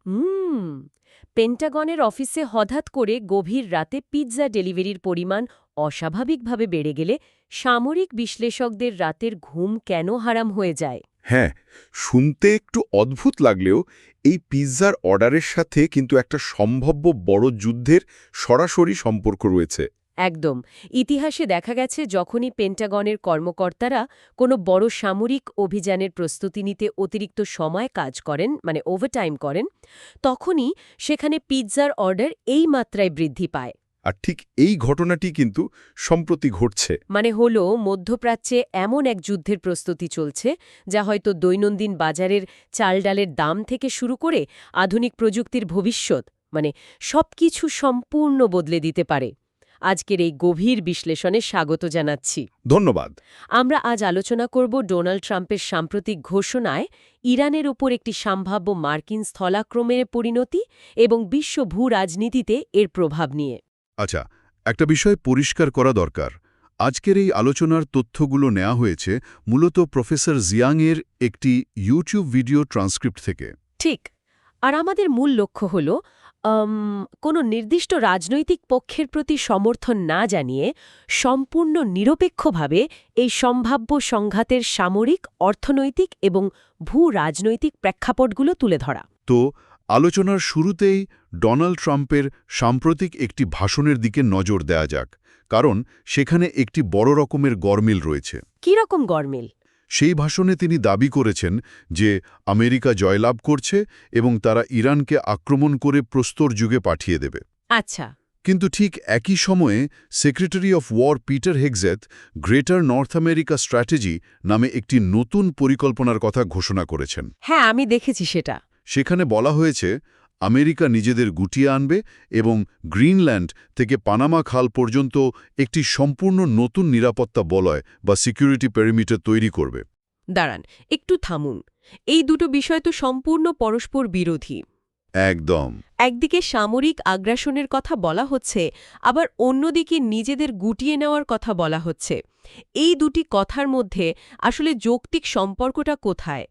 হুম। পেন্টাগনের অফিসে হঠাৎ করে গভীর রাতে পিৎজা ডেলিভারির পরিমাণ অস্বাভাবিকভাবে বেড়ে গেলে সামরিক বিশ্লেষকদের রাতের ঘুম কেন হারাম হয়ে যায়? হ্যাঁ, শুনতে একটু অদ্ভুত লাগলেও এই পিৎজার অর্ডারের সাথে কিন্তু একটা সম্ভাব্য বড় যুদ্ধের সরাসরি সম্পর্ক রয়েছে। একদম। ইতিহাসে দেখা গেছে যখনই পেন্টাগনের কর্মকর্তারা কোনো বড় সামরিক অভিযানের প্রস্তুতি নিতে অতিরিক্ত সময় কাজ করেন, মানে ওভারটাইম করেন, তখনই সেখানে পিৎজার অর্ডার এই মাত্রায় বৃদ্ধি পায়। আর ঠিক এই ঘটনাটি কিন্তু সম্প্রতি ঘটছে। মানে হলো মধ্যপ্রাচ্যে এমন এক যুদ্ধের প্রস্তুতি চলছে যা হয়তো দৈনন্দিন বাজারের চাল-ডালের দাম থেকে শুরু করে আধুনিক প্রযুক্তির ভবিষ্যৎ, মানে সবকিছু সম্পূর্ণ বদলে দিতে পারে। আজকের এই গভীর বিশ্লেষণে স্বাগত জানাচ্ছি। ধন্যবাদ। আমরা আজ আলোচনা করব ডোনাল্ড ট্রাম্পের সাম্প্রতিক ঘোষণায় ইরানের ওপর একটি সম্ভাব্য মার্কিন স্থলাক্রমের পরিণতি এবং বিশ্ব ভূ-রাজনীতিতে এর প্রভাব নিয়ে। আচ্ছা, একটা বিষয় পরিষ্কার করা দরকার। আজকের এই আলোচনার তথ্যগুলো নেওয়া হয়েছে মূলত প্রফেসর জিয়াংয়ের একটি ইউটিউব ভিডিও ট্রান্সক্রিপ্ট থেকে। ঠিক। আর আমাদের মূল লক্ষ্য হল কোনো নির্দিষ্ট রাজনৈতিক পক্ষের প্রতি সমর্থন না জানিয়ে সম্পূর্ণ নিরপেক্ষভাবে এই সম্ভাব্য সংঘাতের সামরিক, অর্থনৈতিক এবং ভূ-রাজনৈতিক প্রেক্ষাপটগুলো তুলে ধরা। তো আলোচনার শুরুতেই ডোনাল্ড ট্রাম্পের সাম্প্রতিক একটি ভাষণের দিকে নজর দেয়া যাক, কারণ সেখানে একটি বড় রকমের গরমিল রয়েছে। কী রকম গরমিল? সেই ভাষণে তিনি দাবি করেছেন যে আমেরিকা জয়লাভ করছে এবং তারা ইরানকে আক্রমণ করে প্রস্তর যুগে পাঠিয়ে দেবে। আচ্ছা। কিন্তু ঠিক একই সময়ে secretary of war Peter Hegseth greater North America strategy নামে একটি নতুন পরিকল্পনার কথা ঘোষণা করেছেন। হ্যাঁ, আমি দেখেছি সেটা। সেখানে বলা হয়েছে আমেরিকা নিজেদের গুটিয়ে আনবে এবং গ্রিনল্যান্ড থেকে পানামা খাল পর্যন্ত একটি সম্পূর্ণ নতুন নিরাপত্তা বলয় বা সিকিউরিটি পেরিমিটার তৈরি করবে। দাঁড়ান, একটু থামুন। এই দুটো বিষয় তো সম্পূর্ণ পরস্পর বিরোধী। একদম। একদিকে সামরিক আগ্রাসনের কথা বলা হচ্ছে, আবার অন্যদিকে নিজেদের গুটিয়ে নেওয়ার কথা বলা হচ্ছে। এই দুটি কথার মধ্যে আসলে যৌক্তিক সম্পর্কটা কোথায়?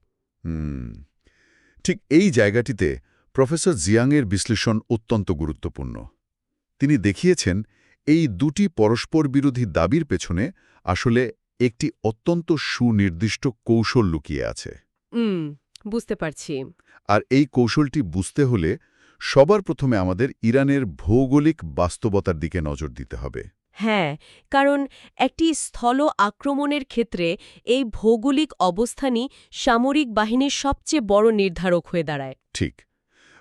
ঠিক এই জায়গাটিতে প্রফেসর জিয়াংয়ের বিশ্লেষণ অত্যন্ত গুরুত্বপূর্ণ। তিনি দেখিয়েছেন এই দুটি পরস্পর বিরোধী দাবির পেছনে আসলে একটি অত্যন্ত সুনির্দিষ্ট কৌশল লুকিয়ে আছে। বুঝতে পারছি। আর এই কৌশলটি বুঝতে হলে সবার প্রথমে আমাদের ইরানের ভৌগোলিক বাস্তবতার দিকে নজর দিতে হবে। হ্যাঁ, কারণ একটি স্থল আক্রমণের ক্ষেত্রে এই ভৌগোলিক অবস্থানই সামরিক বাহিনীর সবচেয়ে বড় নির্ধারক হয়ে দাঁড়ায়। ঠিক।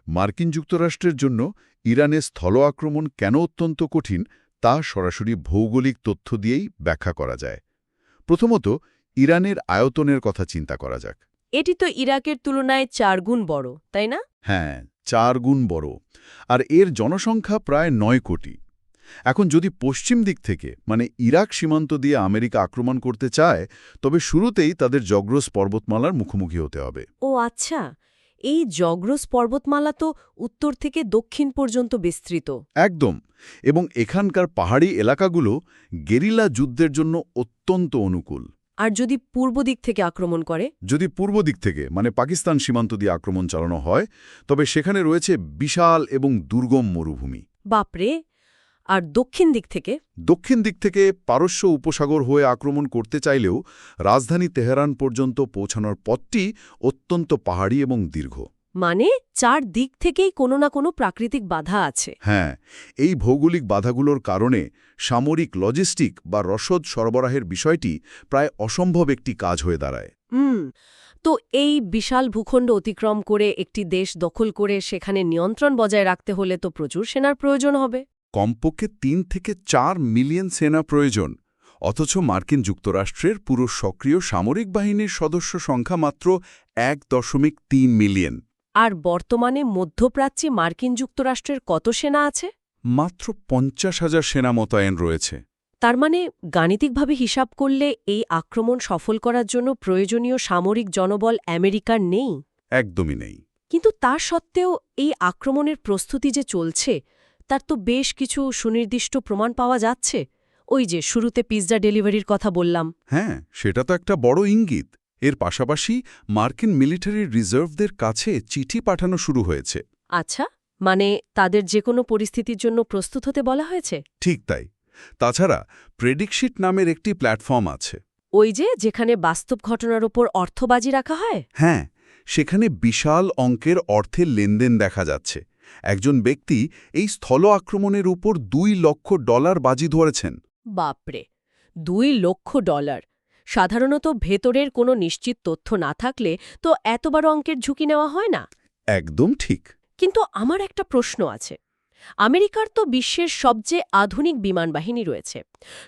মার্কিন যুক্তরাষ্ট্রের জন্য ইরানের স্থল আক্রমণ কেন অত্যন্ত কঠিন তা সরাসরি ভৌগোলিক তথ্য দিয়েই ব্যাখ্যা করা যায়। প্রথমত, ইরানের আয়তনের কথা চিন্তা করা যাক। এটি তো ইরাকের তুলনায় 4 গুণ বড়, তাই না? হ্যাঁ, 4 গুণ বড়। আর এর জনসংখ্যা প্রায় 9 কোটি। এখন যদি পশ্চিম দিক থেকে মানে ইরাক সীমান্ত দিয়ে আমেরিকা আক্রমণ করতে চায়, তবে শুরুতেই তাদের জগ্রস পর্বতমালার মুখোমুখি হতে হবে। ও আচ্ছা, এই জগ্রস পর্বতমালা তো উত্তর থেকে দক্ষিণ পর্যন্ত বিস্তৃত। একদম। এবং এখানকার পাহাড়ি এলাকাগুলো গেরিলা যুদ্ধের জন্য অত্যন্ত অনুকূল। আর যদি পূর্ব দিক থেকে আক্রমণ করে? যদি পূর্ব দিক থেকে মানে পাকিস্তান সীমান্ত দিয়ে আক্রমণ চালানো হয়, তবে সেখানে রয়েছে বিশাল এবং দুর্গম মরুভূমি। বাপরে! আর দক্ষিণ দিক থেকে? দক্ষিণ দিক থেকে পারস্য উপসাগর হয়ে আক্রমণ করতে চাইলেও রাজধানী তেহরান পর্যন্ত পৌঁছানোর পথটি অত্যন্ত পাহাড়ি এবং দীর্ঘ। মানে 4 দিক থেকেই কোনো না কোনো প্রাকৃতিক বাধা আছে। হ্যাঁ, এই ভৌগোলিক বাধাগুলোর কারণে সামরিক লজিস্টিক বা রসদ সরবরাহের বিষয়টি প্রায় অসম্ভব একটি কাজ হয়ে দাঁড়ায়। তো এই বিশাল ভূখণ্ড অতিক্রম করে একটি দেশ দখল করে সেখানে নিয়ন্ত্রণ বজায় রাখতে হলে তো প্রচুর সেনার প্রয়োজন হবে। কমপক্ষে 3 থেকে 4 মিলিয়ন সেনা প্রয়োজন। অথচ মার্কিন যুক্তরাষ্ট্রের পুরো সক্রিয় সামরিক বাহিনীর সদস্য সংখ্যা মাত্র 1.3 মিলিয়ন। আর বর্তমানে মধ্যপ্রাচ্যে মার্কিন যুক্তরাষ্ট্রের কত সেনা আছে? মাত্র 50,000 সেনা মোতায়েন রয়েছে। তার মানে গাণিতিকভাবে হিসাব করলে এই আক্রমণ সফল করার জন্য প্রয়োজনীয় সামরিক জনবল আমেরিকার নেই। একদমই নেই। কিন্তু তা সত্ত্বেও এই আক্রমণের প্রস্তুতি যে চলছে তার তো বেশ কিছু সুনির্দিষ্ট প্রমাণ পাওয়া যাচ্ছে। ওই যে শুরুতে পিৎজা ডেলিভারির কথা বললাম। হ্যাঁ, সেটা তো একটা বড় ইঙ্গিত। এর পাশাপাশি মার্কিন মিলিটারি রিজার্ভদের কাছে চিঠি পাঠানো শুরু হয়েছে। আচ্ছা, মানে তাদের যে কোনো পরিস্থিতির জন্য প্রস্তুত হতে বলা হয়েছে? ঠিক তাই। তাছাড়া প্রেডিকশিট নামের একটি প্ল্যাটফর্ম আছে। ওই যেখানে বাস্তব ঘটনার ওপর অর্থবাজি রাখা হয়? হ্যাঁ, সেখানে বিশাল অঙ্কের অর্থের লেনদেন দেখা যাচ্ছে। একজন ব্যক্তি এই স্থল আক্রমণের উপর $2 লক্ষ বাজি ধরেছেন। বাপরে, $2 লক্ষ! সাধারণত ভেতরের কোনো নিশ্চিত তথ্য না থাকলে তো এত বড় অঙ্কের ঝুঁকি নেওয়া হয় না। একদম ঠিক। কিন্তু আমার একটা প্রশ্ন আছে। আমেরিকার তো বিশ্বের সবচেয়ে আধুনিক বিমান বাহিনী রয়েছে।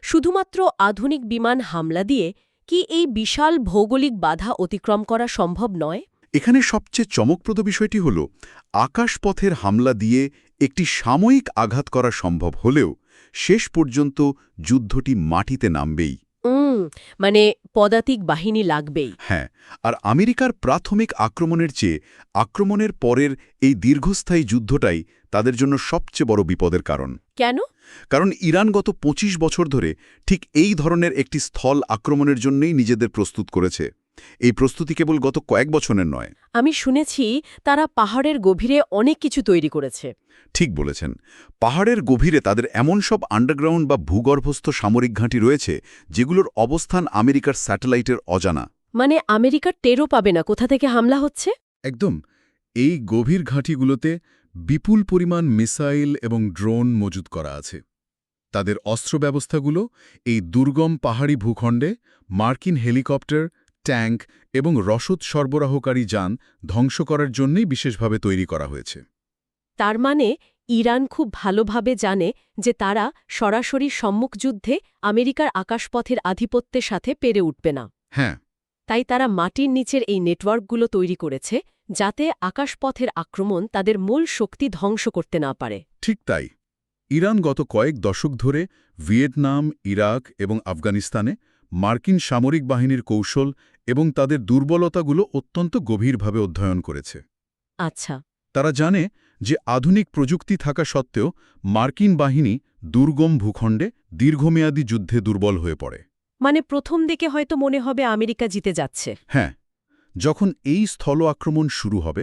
শুধুমাত্র আধুনিক বিমান হামলা দিয়ে কি এই বিশাল ভৌগোলিক বাধা অতিক্রম করা সম্ভব নয়? এখানে সবচেয়ে চমকপ্রদ বিষয়টি হল, আকাশপথের হামলা দিয়ে একটি সাময়িক আঘাত করা সম্ভব হলেও শেষ পর্যন্ত যুদ্ধটি মাটিতে নামবেই। মানে পদাতিক বাহিনী লাগবেই। হ্যাঁ, আর আমেরিকার প্রাথমিক আক্রমণের চেয়ে আক্রমণের পরের এই দীর্ঘস্থায়ী যুদ্ধটাই তাদের জন্য সবচেয়ে বড় বিপদের কারণ। কেন? কারণ ইরান গত ২৫ বছর ধরে ঠিক এই ধরনের একটি স্থল আক্রমণের জন্যই নিজেদের প্রস্তুত করেছে। এই প্রস্তুতি কেবল গত কয়েক বছরের নয়। আমি শুনেছি তারা পাহাড়ের গভীরে অনেক কিছু তৈরি করেছে। ঠিক বলেছেন। পাহাড়ের গভীরে তাদের এমন সব আন্ডারগ্রাউন্ড বা ভূগর্ভস্থ সামরিক ঘাঁটি রয়েছে যেগুলোর অবস্থান আমেরিকার স্যাটেলাইটের অজানা। মানে আমেরিকার টেরও পাবে না কোথা থেকে হামলা হচ্ছে? একদম। এই গভীর ঘাঁটিগুলোতে বিপুল পরিমাণ মিসাইল এবং ড্রোন মজুত করা আছে। তাদের অস্ত্র ব্যবস্থাগুলো এই দুর্গম পাহাড়ি ভূখণ্ডে মার্কিন হেলিকপ্টার, ট্যাঙ্ক এবং রসদ সরবরাহকারী যান ধ্বংস করার জন্যই বিশেষভাবে তৈরি করা হয়েছে। তার মানে ইরান খুব ভালোভাবে জানে যে তারা সরাসরি সম্মুখযুদ্ধে আমেরিকার আকাশপথের আধিপত্যের সাথে পেরে উঠবে না। হ্যাঁ, তাই তারা মাটির নিচের এই নেটওয়ার্কগুলো তৈরি করেছে যাতে আকাশপথের আক্রমণ তাদের মূল শক্তি ধ্বংস করতে না পারে। ঠিক তাই। ইরান গত কয়েক দশক ধরে ভিয়েতনাম, ইরাক এবং আফগানিস্তানে মার্কিন সামরিক বাহিনীর কৌশল এবং তাদের দুর্বলতাগুলো অত্যন্ত গভীরভাবে অধ্যয়ন করেছে। আচ্ছা। তারা জানে যে আধুনিক প্রযুক্তি থাকা সত্ত্বেও মার্কিন বাহিনী দুর্গম ভূখণ্ডে দীর্ঘমেয়াদী যুদ্ধে দুর্বল হয়ে পড়ে। মানে প্রথম দিকে হয়তো মনে হবে আমেরিকা জিতে যাচ্ছে। হ্যাঁ, যখন এই স্থল আক্রমণ শুরু হবে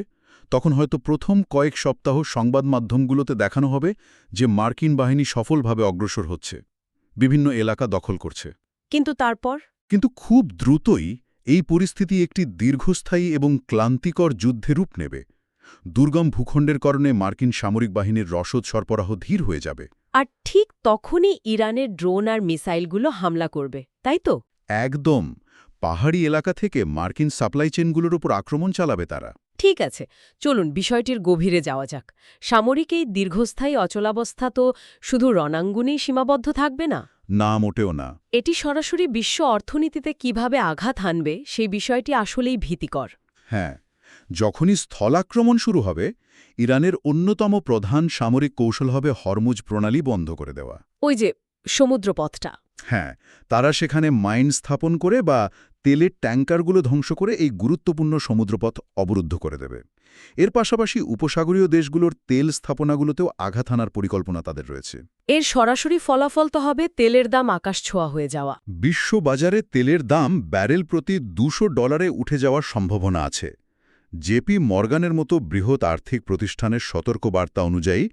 তখন হয়তো প্রথম কয়েক সপ্তাহ সংবাদ মাধ্যমগুলোতে দেখানো হবে যে মার্কিন বাহিনী সফলভাবে অগ্রসর হচ্ছে, বিভিন্ন এলাকা দখল করছে। কিন্তু তারপর? কিন্তু খুব দ্রুতই এই পরিস্থিতি একটি দীর্ঘস্থায়ী এবং ক্লান্তিকর যুদ্ধে রূপ নেবে। দুর্গম ভূখণ্ডের কারণে মার্কিন সামরিক বাহিনীর রসদ সরবরাহ ধীর হয়ে যাবে। আর ঠিক তখনই ইরানের ড্রোন আর মিসাইলগুলো হামলা করবে, তাই তো? একদম। পাহাড়ি এলাকা থেকে মার্কিন সাপ্লাই চেনগুলোর উপর আক্রমণ চালাবে তারা। ঠিক আছে, চলুন বিষয়টির গভীরে যাওয়া যাক। সামরিক এই দীর্ঘস্থায়ী অচলাবস্থা তো শুধু রণাঙ্গনেই সীমাবদ্ধ থাকবে না। না, মোটেও না। এটি সরাসরি বিশ্ব অর্থনীতিতে কিভাবে আঘাত হানবে সেই বিষয়টি আসলেই ভীতিকর। হ্যাঁ, যখনই স্থলাক্রমণ শুরু হবে, ইরানের অন্যতম প্রধান সামরিক কৌশল হবে হরমুজ প্রণালী বন্ধ করে দেওয়া। ওই যে সমুদ্রপথটা। হ্যাঁ, তারা সেখানে মাইন স্থাপন করে বা তেলের ট্যাঙ্কারগুলো ধ্বংস করে এই গুরুত্বপূর্ণ সমুদ্রপথ অবরুদ্ধ করে দেবে। এর পাশাপাশি উপসাগরীয় দেশগুলোর তেল স্থাপনাগুলোতেও আঘাত হানার পরিকল্পনা তাদের রয়েছে। এর সরাসরি ফলাফল তো হবে তেলের দাম আকাশছোঁয়া হয়ে যাওয়া। বিশ্ববাজারে তেলের দাম ব্যারেল প্রতি $200 উঠে যাওয়ার সম্ভাবনা আছে। জেপি মর্গানের মতো বৃহৎ আর্থিক প্রতিষ্ঠানের সতর্কবার্তা অনুযায়ী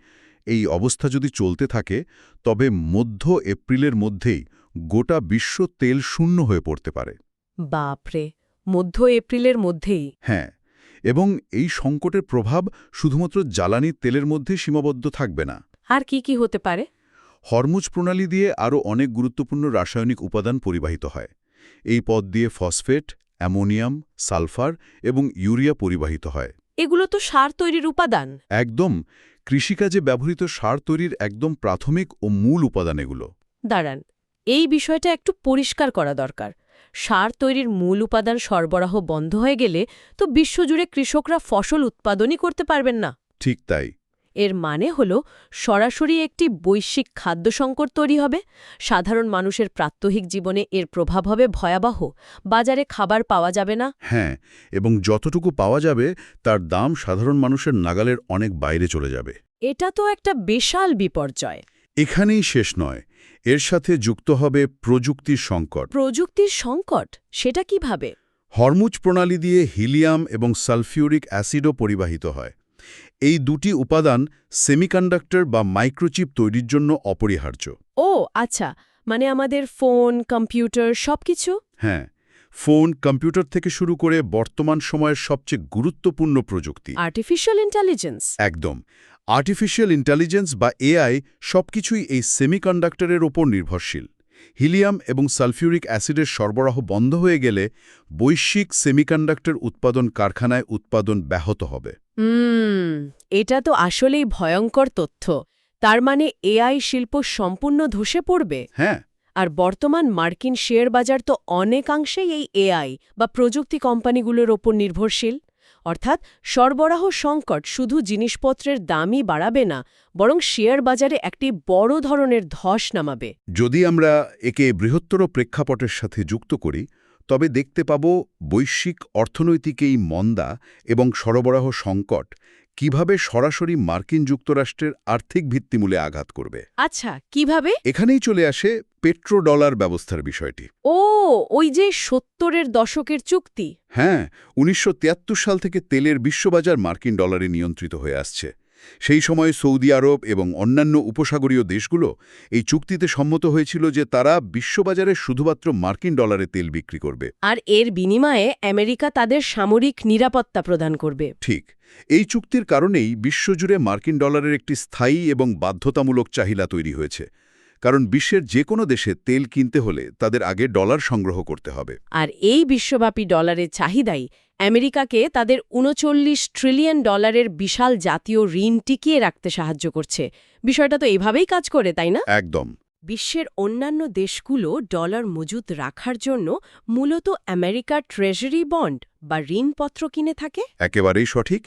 এই অবস্থা যদি চলতে থাকে তবে মধ্য এপ্রিলের মধ্যেই গোটা বিশ্ব তেল শূন্য হয়ে পড়তে পারে। বাপরে, মধ্য এপ্রিলের মধ্যেই? হ্যাঁ, এবং এই সংকটের প্রভাব শুধুমাত্র জ্বালানি তেলের মধ্যে সীমাবদ্ধ থাকবে না। আর কি কি হতে পারে? হরমুজ প্রণালী দিয়ে আরও অনেক গুরুত্বপূর্ণ রাসায়নিক উপাদান পরিবাহিত হয়। এই পথ দিয়ে ফসফেট, অ্যামোনিয়াম, সালফার এবং ইউরিয়া পরিবাহিত হয়। এগুলো তো সার তৈরির উপাদান। একদম। কৃষিকাজে ব্যবহৃত সার তৈরির একদম প্রাথমিক ও মূল উপাদান এগুলো। দাঁড়ান, এই বিষয়টা একটু পরিষ্কার করা দরকার। সার তৈরির মূল উপাদান সরবরাহ বন্ধ হয়ে গেলে তো বিশ্বজুড়ে কৃষকরা ফসল উৎপাদনই করতে পারবেন না। ঠিক তাই। এর মানে হল সরাসরি একটি বৈশ্বিক খাদ্য সংকট তৈরি হবে। সাধারণ মানুষের প্রাত্যহিক জীবনে এর প্রভাব হবে ভয়াবহ। বাজারে খাবার পাওয়া যাবে না। হ্যাঁ, এবং যতটুকু পাওয়া যাবে তার দাম সাধারণ মানুষের নাগালের অনেক বাইরে চলে যাবে। এটা তো একটা বিশাল বিপর্যয়। এখানেই শেষ নয়, এর সাথে যুক্ত হবে প্রযুক্তির সংকট। প্রযুক্তির সংকট? সেটা কিভাবে? হরমুজ প্রণালী দিয়ে হিলিয়াম এবং সালফিউরিক অ্যাসিডও পরিবাহিত হয়। এই দুটি উপাদান সেমিকন্ডাক্টর বা মাইক্রোচিপ তৈরির জন্য অপরিহার্য। ও আচ্ছা, মানে আমাদের ফোন, কম্পিউটার সবকিছু? হ্যাঁ, ফোন, কম্পিউটার থেকে শুরু করে বর্তমান সময়ের সবচেয়ে গুরুত্বপূর্ণ প্রযুক্তি। Artificial intelligence? একদম। আর্টিফিশিয়াল ইন্টেলিজেন্স বা এআই সবকিছুই এই সেমিকন্ডাক্টরের ওপর নির্ভরশীল। হিলিয়াম এবং সালফিউরিক অ্যাসিডের সরবরাহ বন্ধ হয়ে গেলে বৈশ্বিক সেমিকন্ডাক্টর উৎপাদন কারখানায় উৎপাদন ব্যাহত হবে। এটা তো আসলেই ভয়ঙ্কর তথ্য। তার মানে এআই শিল্প সম্পূর্ণ ধসে পড়বে? হ্যাঁ, আর বর্তমান মার্কিন শেয়ার বাজার তো অনেকাংশেই এই এআই বা প্রযুক্তি কোম্পানিগুলোর ওপর নির্ভরশীল। অর্থাৎ সরবরাহ সংকট শুধু জিনিসপত্রের দামই বাড়াবে না, বরং শেয়ার বাজারে একটি বড় ধরনের ধস নামাবে। যদি আমরা একে বৃহত্তর প্রেক্ষাপটের সাথে যুক্ত করি, তবে দেখতে পাব বৈশ্বিক অর্থনৈতিক এই মন্দা এবং সরবরাহ সংকট কিভাবে সরাসরি মার্কিন যুক্তরাষ্ট্রের আর্থিক ভিত্তিমূলে আঘাত করবে। আচ্ছা, কিভাবে? এখানেই চলে আসে পেট্রোডলার ব্যবস্থার বিষয়টি। ও, ওই যে ৭০-এর দশকের চুক্তি। হ্যাঁ, ১৯৭৩ সাল থেকে তেলের বিশ্ববাজার মার্কিন ডলারে নিয়ন্ত্রিত হয়ে আসছে। সেই সময় সৌদি আরব এবং অন্যান্য উপসাগরীয় দেশগুলো এই চুক্তিতে সম্মত হয়েছিল যে তারা বিশ্ববাজারে শুধুমাত্র মার্কিন ডলারে তেল বিক্রি করবে। আর এর বিনিময়ে আমেরিকা তাদের সামরিক নিরাপত্তা প্রদান করবে। ঠিক, এই চুক্তির কারণেই বিশ্বজুড়ে মার্কিন ডলারের একটি স্থায়ী এবং বাধ্যতামূলক চাহিদা তৈরি হয়েছে। কারণ বিশ্বের যে কোনো দেশে তেল কিনতে হলে তাদের আগে ডলার সংগ্রহ করতে হবে। আর এই বিশ্বব্যাপী ডলারের চাহিদাই আমেরিকাকে তাদের ৩৯ ট্রিলিয়ন ডলারের বিশাল জাতীয় ঋণ টিকিয়ে রাখতে সাহায্য করছে। বিষয়টা তো এভাবেই কাজ করে, তাই না? একদম। বিশ্বের অন্যান্য দেশগুলো ডলার মজুত রাখার জন্য মূলত আমেরিকার ট্রেজারি বন্ড বা ঋণপত্র কিনে থাকে। একেবারেই সঠিক।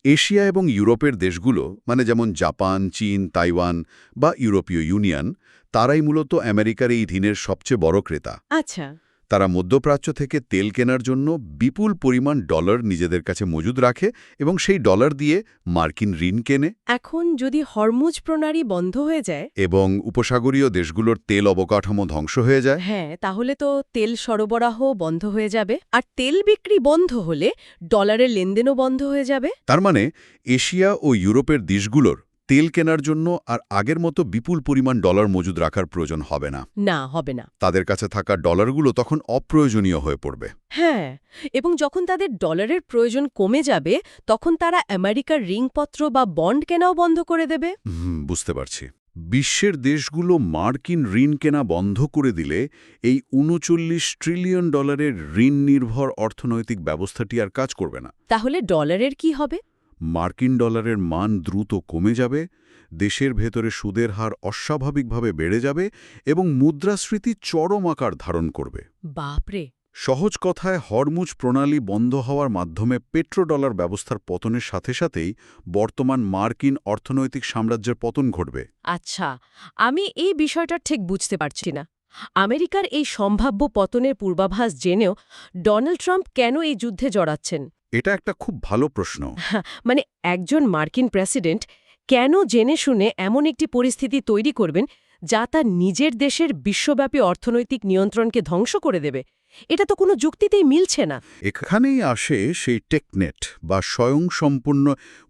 এশিয়া এবং ইউরোপের দেশগুলো, মানে যেমন জাপান, চীন, তাইওয়ান বা ইউরোপীয় ইউনিয়ন, তারাই মূলত আমেরিকার এই ঋণের সবচেয়ে বড় ক্রেতা। আচ্ছা। তারা মধ্যপ্রাচ্য থেকে তেল কেনার জন্য বিপুল পরিমাণ ডলার নিজেদের কাছে মজুদ রাখে এবং সেই ডলার দিয়ে মার্কিন ঋণ কেনে। এখন যদি হরমুজ প্রণালী বন্ধ হয়ে যায় এবং উপসাগরীয় দেশগুলোর তেল অবকাঠামো ধ্বংস হয়ে যায়, হ্যাঁ, তাহলে তো তেল সরবরাহ বন্ধ হয়ে যাবে। আর তেল বিক্রি বন্ধ হলে ডলারের লেনদেনও বন্ধ হয়ে যাবে। তার মানে এশিয়া ও ইউরোপের দেশগুলোর তেল কেনার জন্য আর আগের মতো বিপুল পরিমাণ ডলার মজুদ রাখার প্রয়োজন হবে না। না, হবে না। তাদের কাছে থাকা ডলারগুলো তখন অপ্রয়োজনীয় হয়ে পড়বে। হ্যাঁ, এবং যখন তাদের ডলারের প্রয়োজন কমে যাবে, তখন তারা আমেরিকার ঋণপত্র বা বন্ড কেনাও বন্ধ করে দেবে। বুঝতে পারছি। বিশ্বের দেশগুলো মার্কিন ঋণ কেনা বন্ধ করে দিলে এই ৩৯ ট্রিলিয়ন ডলারের ঋণ নির্ভর অর্থনৈতিক ব্যবস্থাটি আর কাজ করবে না। তাহলে ডলারের কি হবে? মার্কিন ডলারের মান দ্রুত কমে যাবে, দেশের ভেতরে সুদের হার অস্বাভাবিকভাবে বেড়ে যাবে এবং মুদ্রাস্ফীতি চরম আকার ধারণ করবে। বাপরে! সহজ কথায়, হরমুজ প্রণালী বন্ধ হওয়ার মাধ্যমে পেট্রোডলার ব্যবস্থার পতনের সাথে সাথেই বর্তমান মার্কিন অর্থনৈতিক সাম্রাজ্যের পতন ঘটবে। আচ্ছা, আমি এই বিষয়টা ঠিক বুঝতে পারছি না। আমেরিকার এই সম্ভাব্য পতনের পূর্বাভাস জেনেও ডোনাল্ড ট্রাম্প কেন এই যুদ্ধে জড়াচ্ছেন? এটা একটা খুব ভালো প্রশ্ন। মানে একজন মার্কিন প্রেসিডেন্ট কেন জেনে শুনে এমন একটি পরিস্থিতি তৈরি করবেন যা তার নিজের দেশের বিশ্বব্যাপী অর্থনৈতিক নিয়ন্ত্রণকে ধ্বংস করে দেবে? এটা তো কোনো যুক্তিতেই মিলছে না। এখানেই আসে সেই টেকনেট বা স্বয়ংসম্পূর্ণ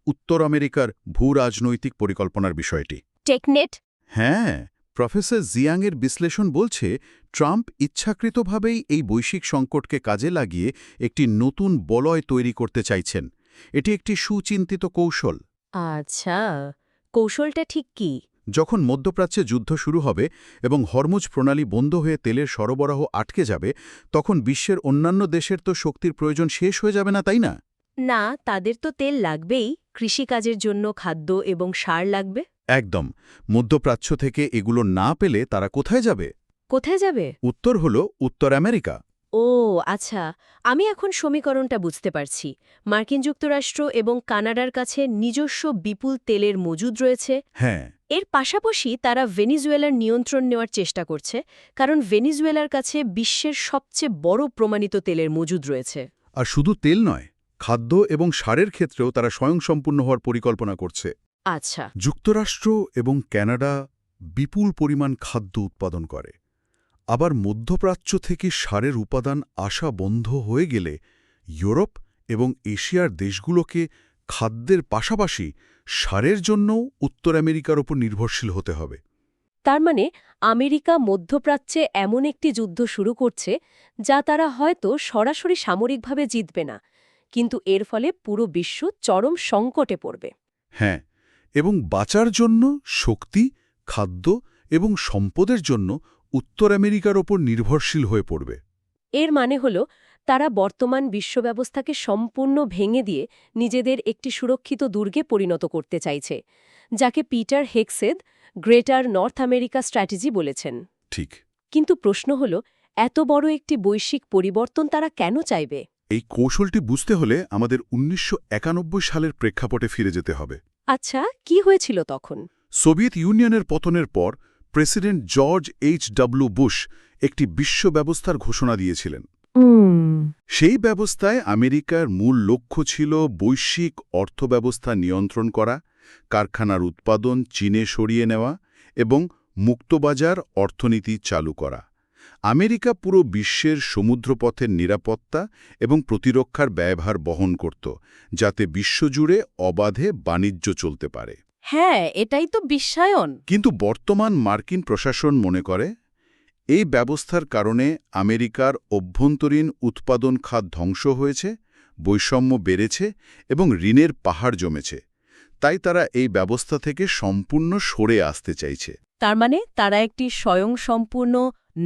উত্তর আমেরিকার ভূ-রাজনৈতিক পরিকল্পনার বিষয়টি। টেকনেট? হ্যাঁ, প্রফেসর জিয়াংয়ের বিশ্লেষণ বলছে ট্রাম্প ইচ্ছাকৃতভাবেই এই বৈশ্বিক সংকটকে কাজে লাগিয়ে একটি নতুন বলয় তৈরি করতে চাইছেন। এটি একটি সুচিন্তিত কৌশল। আচ্ছা, কৌশলটা ঠিক কি? যখন মধ্যপ্রাচ্যে যুদ্ধ শুরু হবে এবং হরমুজ প্রণালী বন্ধ হয়ে তেলের সরবরাহ আটকে যাবে, তখন বিশ্বের অন্যান্য দেশের তো শক্তির প্রয়োজন শেষ হয়ে যাবে না, তাই না? না, তাদের তো তেল লাগবেই, কৃষিকাজের জন্য খাদ্য এবং সার লাগবে। একদম। মধ্যপ্রাচ্য থেকে এগুলো না পেলে তারা কোথায় যাবে? কোথায় যাবে? উত্তর হল উত্তর আমেরিকা। ও আচ্ছা, আমি এখন সমীকরণটা বুঝতে পারছি। মার্কিন যুক্তরাষ্ট্র এবং কানাডার কাছে নিজস্ব বিপুল তেলের মজুদ রয়েছে। হ্যাঁ, এর পাশাপাশি তারা ভেনিজুয়েলার নিয়ন্ত্রণ নেওয়ার চেষ্টা করছে, কারণ ভেনিজুয়েলার কাছে বিশ্বের সবচেয়ে বড় প্রমাণিত তেলের মজুদ রয়েছে। আর শুধু তেল নয়, খাদ্য এবং সারের ক্ষেত্রেও তারা স্বয়ংসম্পূর্ণ হওয়ার পরিকল্পনা করছে। আচ্ছা। যুক্তরাষ্ট্র এবং কানাডা বিপুল পরিমাণ খাদ্য উৎপাদন করে। আবার মধ্যপ্রাচ্য থেকে সারের উপাদান আসা বন্ধ হয়ে গেলে ইউরোপ এবং এশিয়ার দেশগুলোকে খাদ্যের পাশাপাশি সারের জন্যও উত্তর আমেরিকার ওপর নির্ভরশীল হতে হবে। তার মানে আমেরিকা মধ্যপ্রাচ্যে এমন একটি যুদ্ধ শুরু করছে যা তারা হয়তো সরাসরি সামরিকভাবে জিতবে না, কিন্তু এর ফলে পুরো বিশ্ব চরম সংকটে পড়বে। হ্যাঁ, এবং বাঁচার জন্য শক্তি, খাদ্য এবং সম্পদের জন্য উত্তর আমেরিকার ওপর নির্ভরশীল হয়ে পড়বে। এর মানে হল তারা বর্তমান বিশ্বব্যবস্থাকে সম্পূর্ণ ভেঙে দিয়ে নিজেদের একটি সুরক্ষিত দুর্গে পরিণত করতে চাইছে, যাকে Peter Hegseth greater North America strategy বলেছেন। ঠিক। কিন্তু প্রশ্ন হল, এত বড় একটি বৈশ্বিক পরিবর্তন তারা কেন চাইবে? এই কৌশলটি বুঝতে হলে আমাদের ১৯৯১ সালের প্রেক্ষাপটে ফিরে যেতে হবে। আচ্ছা, কি হয়েছিল তখন? সোভিয়েত ইউনিয়নের পতনের পর প্রেসিডেন্ট জর্জ H.W. বুশ একটি বিশ্ব ব্যবস্থার ঘোষণা দিয়েছিলেন। সেই ব্যবস্থায় আমেরিকার মূল লক্ষ্য ছিল বৈশ্বিক অর্থব্যবস্থা নিয়ন্ত্রণ করা, কারখানার উৎপাদন চীনে সরিয়ে নেওয়া এবং মুক্তবাজার অর্থনীতি চালু করা। আমেরিকা পুরো বিশ্বের সমুদ্রপথের নিরাপত্তা এবং প্রতিরক্ষার ব্যয়ভার বহন করত, যাতে বিশ্বজুড়ে অবাধে বাণিজ্য চলতে পারে। হ্যাঁ, এটাই তো বিশ্বায়ন। কিন্তু বর্তমান মার্কিন প্রশাসন মনে করে এই ব্যবস্থার কারণে আমেরিকার অভ্যন্তরীণ উৎপাদন খাত ধ্বংস হয়েছে, বৈষম্য বেড়েছে এবং ঋণের পাহাড় জমেছে। তাই তারা এই ব্যবস্থা থেকে সম্পূর্ণ সরে আসতে চাইছে। তার মানে তারা একটি স্বয়ংসম্পূর্ণ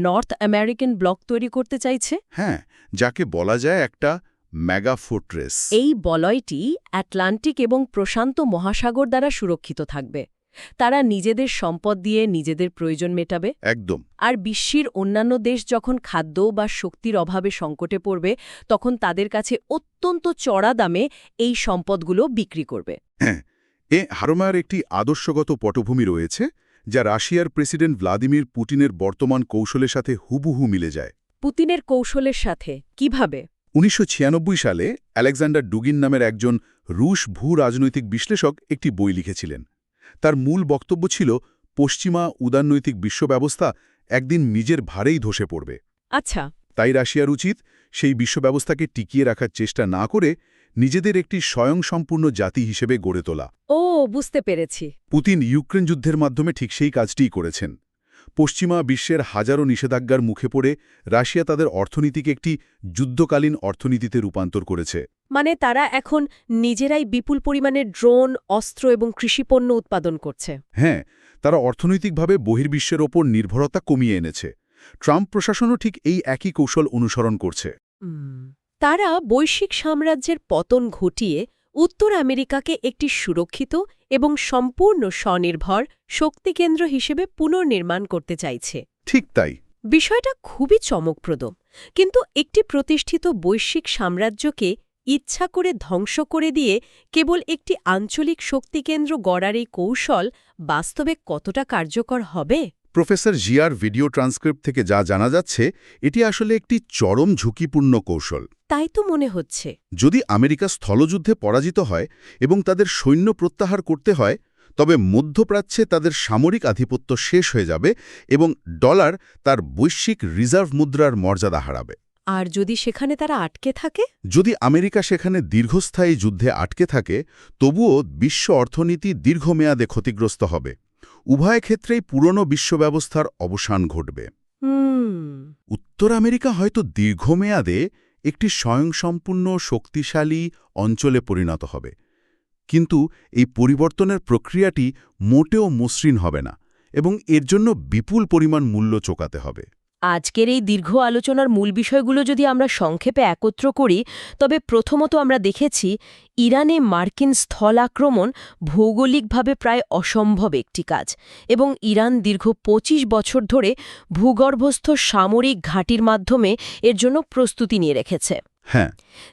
নর্থ আমেরিকান ব্লক তৈরি করতে চাইছে। হ্যাঁ, যাকে বলা যায় একটা মেগা ফোর্ট্রেস। এই বলয়টি আটলান্টিক এবং প্রশান্ত মহাসাগর দ্বারা সুরক্ষিত থাকবে। তারা নিজেদের সম্পদ দিয়ে নিজেদের প্রয়োজন মেটাবে। একদম। আর বিশ্বের অন্যান্য দেশ যখন খাদ্য বা শক্তির অভাবে সংকটে পড়বে, তখন তাদের কাছে অত্যন্ত চড়া দামে এই সম্পদগুলো বিক্রি করবে। হ্যাঁ, হারমার একটি আদর্শগত পটভূমি রয়েছে, যা রাশিয়ার প্রেসিডেন্ট ভ্লাদিমির পুতিনের বর্তমান কৌশলের সাথে হুবহু মিলে যায়। পুতিনের কৌশলের সাথে কিভাবে? ১৯৯৬ সালে আলেকজান্ডার ডুগিন নামের একজন রুশ ভূ-রাজনৈতিক বিশ্লেষক একটি বই লিখেছিলেন। তার মূল বক্তব্য ছিল পশ্চিমা উদারনৈতিক বিশ্বব্যবস্থা একদিন নিজের ভারেই ধসে পড়বে। আচ্ছা। তাই রাশিয়ার উচিত সেই বিশ্বব্যবস্থাকে টিকিয়ে রাখার চেষ্টা না করে নিজেদের একটি স্বয়ংসম্পূর্ণ জাতি হিসেবে গড়ে তোলা। ও, বুঝতে পেরেছি। পুতিন ইউক্রেন যুদ্ধের মাধ্যমে ঠিক সেই কাজটিই করেছেন। পশ্চিমা বিশ্বের হাজারো নিষেধাজ্ঞার মুখে পড়ে রাশিয়া তাদের অর্থনীতিকে একটি যুদ্ধকালীন অর্থনীতিতে রূপান্তর করেছে। মানে তারা এখন নিজেরাই বিপুল পরিমাণে ড্রোন, অস্ত্র এবং কৃষিপণ্য উৎপাদন করছে। হ্যাঁ, তারা অর্থনৈতিকভাবে বহির্বিশ্বের ওপর নির্ভরতা কমিয়ে এনেছে। ট্রাম্প প্রশাসনও ঠিক এই একই কৌশল অনুসরণ করছে। তারা বৈশ্বিক সাম্রাজ্যের পতন ঘটিয়ে উত্তর আমেরিকাকে একটি সুরক্ষিত এবং সম্পূর্ণ স্বনির্ভর শক্তিকেন্দ্র হিসেবে পুনর্নির্মাণ করতে চাইছে। ঠিক তাই। বিষয়টা খুবই চমকপ্রদ। কিন্তু একটি প্রতিষ্ঠিত বৈশ্বিক সাম্রাজ্যকে ইচ্ছা করে ধ্বংস করে দিয়ে কেবল একটি আঞ্চলিক শক্তিকেন্দ্র গড়ার এই কৌশল বাস্তবে কতটা কার্যকর হবে? প্রফেসর জিয়ার ভিডিও ট্রান্সক্রিপ্ট থেকে যা জানা যাচ্ছে, এটি আসলে একটি চরম ঝুঁকিপূর্ণ কৌশল। তাই তো মনে হচ্ছে। যদি আমেরিকা স্থলযুদ্ধে পরাজিত হয় এবং তাদের সৈন্য প্রত্যাহার করতে হয়, তবে মধ্যপ্রাচ্যে তাদের সামরিক আধিপত্য শেষ হয়ে যাবে এবং ডলার তার বৈশ্বিক রিজার্ভ মুদ্রার মর্যাদা হারাবে। আর যদি সেখানে তারা আটকে থাকে? যদি আমেরিকা সেখানে দীর্ঘস্থায়ী যুদ্ধে আটকে থাকে, তবুও বিশ্ব অর্থনীতি দীর্ঘমেয়াদে ক্ষতিগ্রস্ত হবে। উভয় ক্ষেত্রেই পুরনো বিশ্বব্যবস্থার অবসান ঘটবে। উত্তর আমেরিকা হয়তো দীর্ঘমেয়াদে একটি স্বয়ংসম্পূর্ণ শক্তিশালী অঞ্চলে পরিণত হবে, কিন্তু এই পরিবর্তনের প্রক্রিয়াটি মোটেও মসৃণ হবে না এবং এর জন্য বিপুল পরিমাণ মূল্য চোকাতে হবে। আজকের এই দীর্ঘ আলোচনার মূল বিষয়গুলো যদি আমরা সংক্ষেপে একত্র করি, তবে প্রথমত আমরা দেখেছি ইরানে মার্কিন স্থল আক্রমণ ভৌগোলিকভাবে প্রায় অসম্ভব একটি কাজ এবং ইরান দীর্ঘ ২৫ বছর ধরে ভূগর্ভস্থ সামরিক ঘাঁটির মাধ্যমে এর জন্য প্রস্তুতি নিয়ে রেখেছে। হ্যাঁ।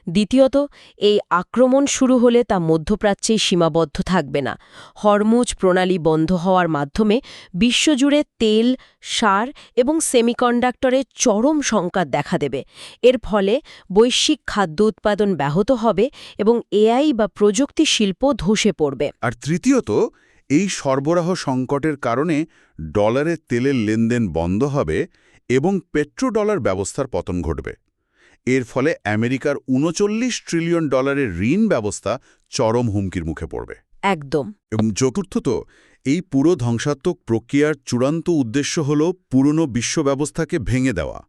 দ্বিতীয়ত, এই আক্রমণ শুরু হলে তা মধ্যপ্রাচ্যেই সীমাবদ্ধ থাকবে না। হরমুজ প্রণালী বন্ধ হওয়ার মাধ্যমে বিশ্বজুড়ে তেল, সার এবং সেমিকন্ডাক্টরের চরম সংকট দেখা দেবে। এর ফলে বৈশ্বিক খাদ্য উৎপাদন ব্যাহত হবে এবং এআই বা প্রযুক্তি শিল্প ধসে পড়বে। আর তৃতীয়ত, এই সরবরাহ সংকটের কারণে ডলারের তেলের লেনদেন বন্ধ হবে এবং পেট্রোডলার ব্যবস্থার পতন ঘটবে। এর ফলে আমেরিকার ৩৯ ট্রিলিয়ন ডলারের ঋণ ব্যবস্থা চরম হুমকির মুখে পড়বে। একদম। এবং চতুর্থত, এই পুরো ধ্বংসাত্মক প্রক্রিয়ার চূড়ান্ত উদ্দেশ্য হল পুরনো বিশ্ব ব্যবস্থাকে ভেঙে দেওয়া।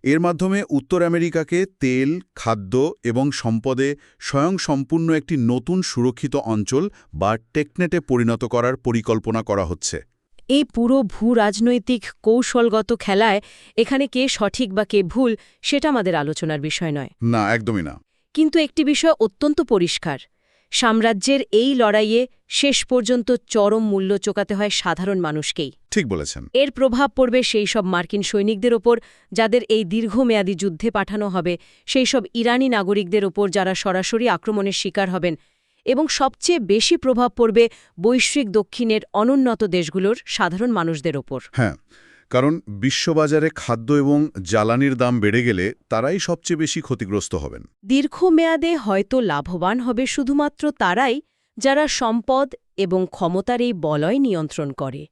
এর মাধ্যমে উত্তর আমেরিকাকে তেল, খাদ্য এবং সম্পদে স্বয়ংসম্পূর্ণ একটি নতুন সুরক্ষিত অঞ্চল বা টেকনেটে পরিণত করার পরিকল্পনা করা হচ্ছে। এই পুরো ভূ-রাজনৈতিক কৌশলগত খেলায় এখানে কে সঠিক বা কে ভুল সেটা আমাদের আলোচনার বিষয় নয়। না, একদমই না। কিন্তু একটি বিষয় অত্যন্ত পরিষ্কার, সাম্রাজ্যের এই লড়াইয়ে শেষ পর্যন্ত চরম মূল্য চোকাতে হয় সাধারণ মানুষকেই। ঠিক বলেছেন। এর প্রভাব পড়বে সেই সব মার্কিন সৈনিকদের ওপর যাদের এই দীর্ঘমেয়াদী যুদ্ধে পাঠানো হবে, সেই সব ইরানি নাগরিকদের ওপর যারা সরাসরি আক্রমণের শিকার হবেন, এবং সবচেয়ে বেশি প্রভাব পড়বে বৈশ্বিক দক্ষিণের অনুন্নত দেশগুলোর সাধারণ মানুষদের ওপর। হ্যাঁ, কারণ বিশ্ববাজারে খাদ্য এবং জ্বালানির দাম বেড়ে গেলে তারাই সবচেয়ে বেশি ক্ষতিগ্রস্ত হবেন। দীর্ঘমেয়াদে হয়তো লাভবান হবে শুধুমাত্র তারাই যারা সম্পদ এবং ক্ষমতার এই বলয় নিয়ন্ত্রণ করে।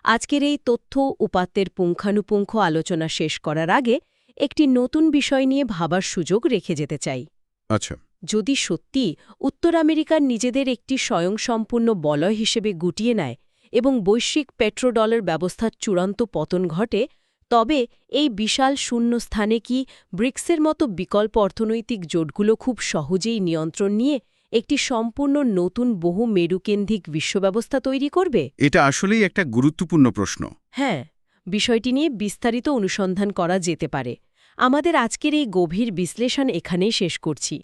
আজকের এই তথ্য উপাত্তের পুঙ্খানুপুঙ্খ আলোচনা শেষ করার আগে একটি নতুন বিষয় নিয়ে ভাবার সুযোগ রেখে যেতে চাই। আচ্ছা। যদি সত্যি উত্তর আমেরিকার নিজেদের একটি স্বয়ংসম্পূর্ণ বলয় হিসেবে গুটিয়ে নেয় এবং বৈশ্বিক পেট্রোডলার ব্যবস্থার চূড়ান্ত পতন ঘটে, তবে এই বিশাল শূন্য স্থানে কি ব্রিক্সের মতো বিকল্প অর্থনৈতিক জোটগুলো খুব সহজেই নিয়ন্ত্রণ নিয়ে একটি সম্পূর্ণ নতুন বহু মেরুকেন্দ্রিক বিশ্বব্যবস্থা তৈরি করবে? এটা আসলেই একটা গুরুত্বপূর্ণ প্রশ্ন। হ্যাঁ, বিষয়টি নিয়ে বিস্তারিত অনুসন্ধান করা যেতে পারে। আমাদের আজকের এই গভীর বিশ্লেষণ এখানেই শেষ করছি।